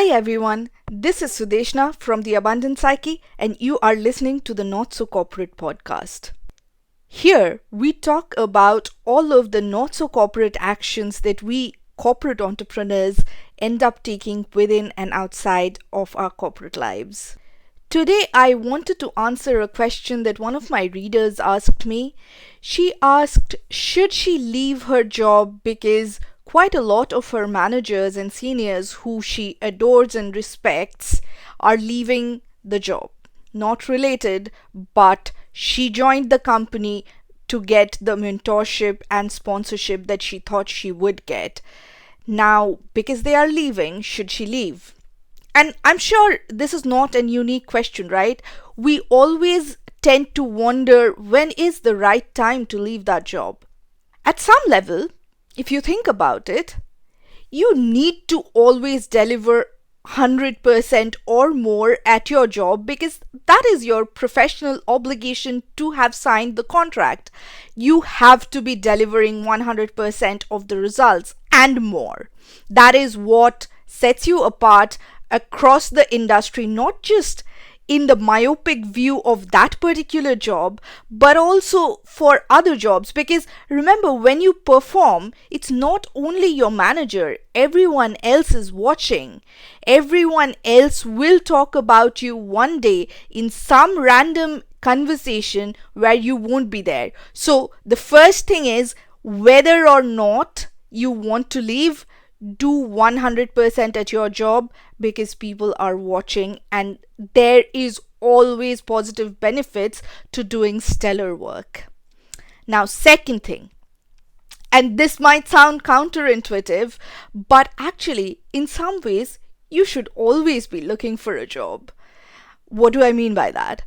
Hi everyone, this is Sudeshna from the Abundant Psyche, and you are listening to the Not So Corporate podcast. Here, we talk about all of the not so corporate actions that we corporate entrepreneurs end up taking within and outside of our corporate lives. Today, I wanted to answer a question that one of my readers asked me. She asked, should she leave her job because quite a lot of her managers and seniors who she adores and respects are leaving the job? Not related, but she joined the company to get the mentorship and sponsorship that she thought she would get. Now, because they are leaving, should she leave? And I'm sure this is not an unique question, right? We always tend to wonder, when is the right time to leave that job? At some level, if you think about it, you need to always deliver 100% or more at your job because that is your professional obligation to have signed the contract. You have to be delivering 100% of the results and more. That is what sets you apart across the industry, not just in the myopic view of that particular job, but also for other jobs. Because remember, when you perform, it's not only your manager, everyone else is watching. Everyone else will talk about you one day in some random conversation where you won't be there. So the first thing is, whether or not you want to leave, do 100% at your job because people are watching, and there is always positive benefits to doing stellar work. Now, second thing, and this might sound counterintuitive, but actually in some ways you should always be looking for a job. What do I mean by that?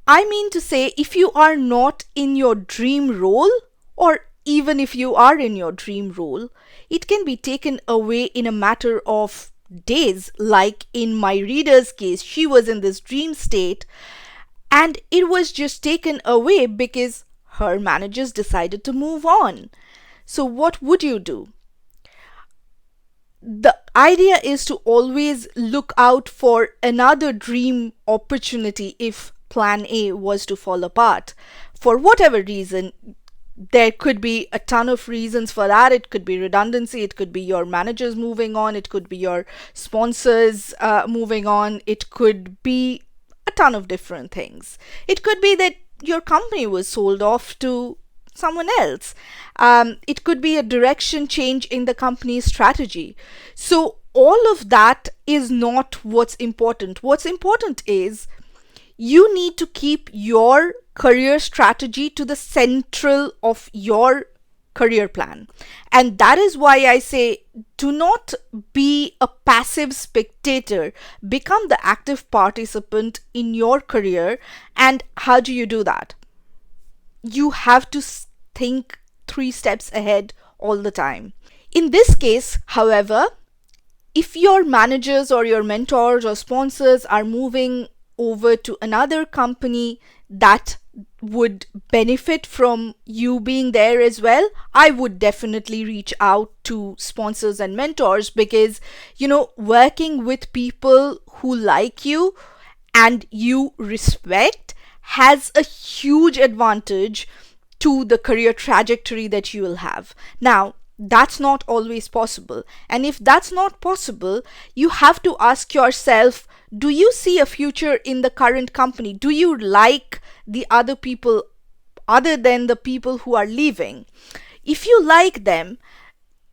I mean to say, if you are not in your dream role, or even if you are in your dream role, it can be taken away in a matter of days. Like in my reader's case, she was in this dream state and it was just taken away because her managers decided to move on. So what would you do? The idea is to always look out for another dream opportunity if plan A was to fall apart. For whatever reason, there could be a ton of reasons for that. It could be redundancy, it could be your managers moving on, it could be your sponsors moving on, it could be a ton of different things. It could be that your company was sold off to someone else. It could be a direction change in the company's strategy. So all of that is not what's important. What's important is you need to keep your career strategy to the central of your career plan. And that is why I say, do not be a passive spectator. Become the active participant in your career. And how do you do that? You have to think 3 steps ahead all the time. In this case, however, if your managers or your mentors or sponsors are moving over to another company that would benefit from you being there as well, I would definitely reach out to sponsors and mentors because, working with people who like you and you respect has a huge advantage to the career trajectory that you will have. Now, that's not always possible. And if that's not possible, you have to ask yourself, do you see a future in the current company? Do you like the other people other than the people who are leaving? If you like them,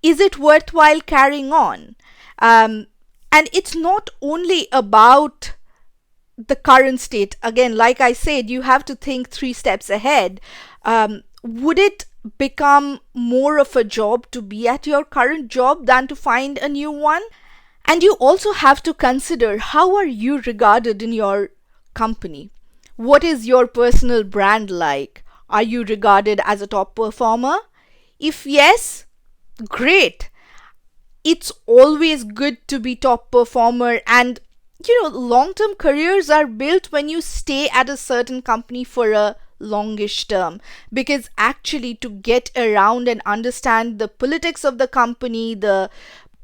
is it worthwhile carrying on? And it's not only about the current state. Again, like I said, you have to think 3 steps ahead. Would it become more of a job to be at your current job than to find a new one? And you also have to consider, how are you regarded in your company? What is your personal brand like? Are you regarded as a top performer? If yes, great. It's always good to be top performer, and long-term careers are built when you stay at a certain company for a longish term, because actually to get around and understand the politics of the company, the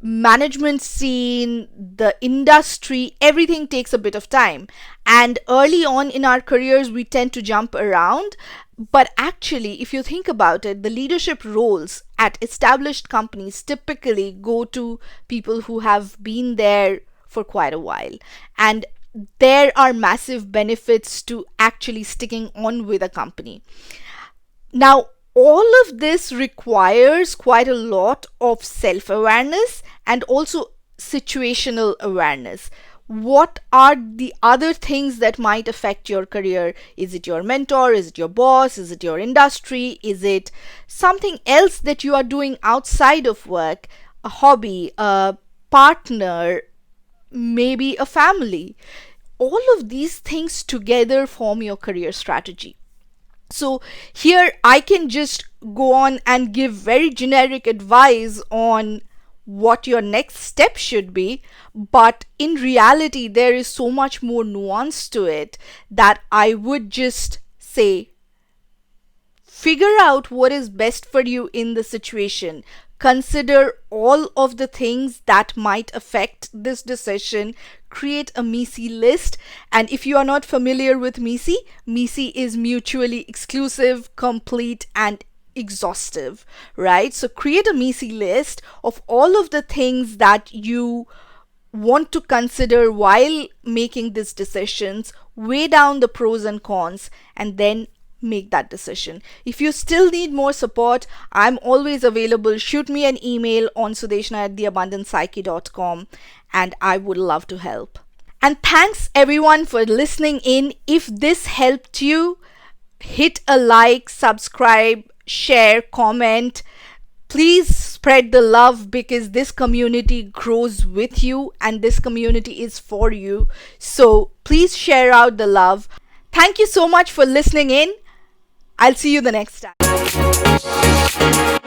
management scene, the industry, everything takes a bit of time. And early on in our careers, we tend to jump around. But actually, if you think about it, the leadership roles at established companies typically go to people who have been there for quite a while. And there are massive benefits to actually sticking on with a company. Now, all of this requires quite a lot of self awareness and also situational awareness. What are the other things that might affect your career? Is it your mentor? Is it your boss? Is it your industry? Is it something else that you are doing outside of work? A hobby, a partner, maybe a family? All of these things together form your career strategy. So here I can just go on and give very generic advice on what your next step should be, but in reality there is so much more nuance to it that I would just say, figure out what is best for you in the situation. Consider all of the things that might affect this decision. Create a MISI list. And if you are not familiar with MISI, MISI is mutually exclusive, complete, and exhaustive, right? So create a MISI list of all of the things that you want to consider while making these decisions, weigh down the pros and cons, and then make that decision. If you still need more support, I'm always available. Shoot me an email on sudeshna@theabundancepsyche.com and I would love to help. And thanks everyone for listening in. If this helped you, hit a like, subscribe, share, comment. Please spread the love because this community grows with you and this community is for you. So please share out the love. Thank you so much for listening in. I'll see you the next time.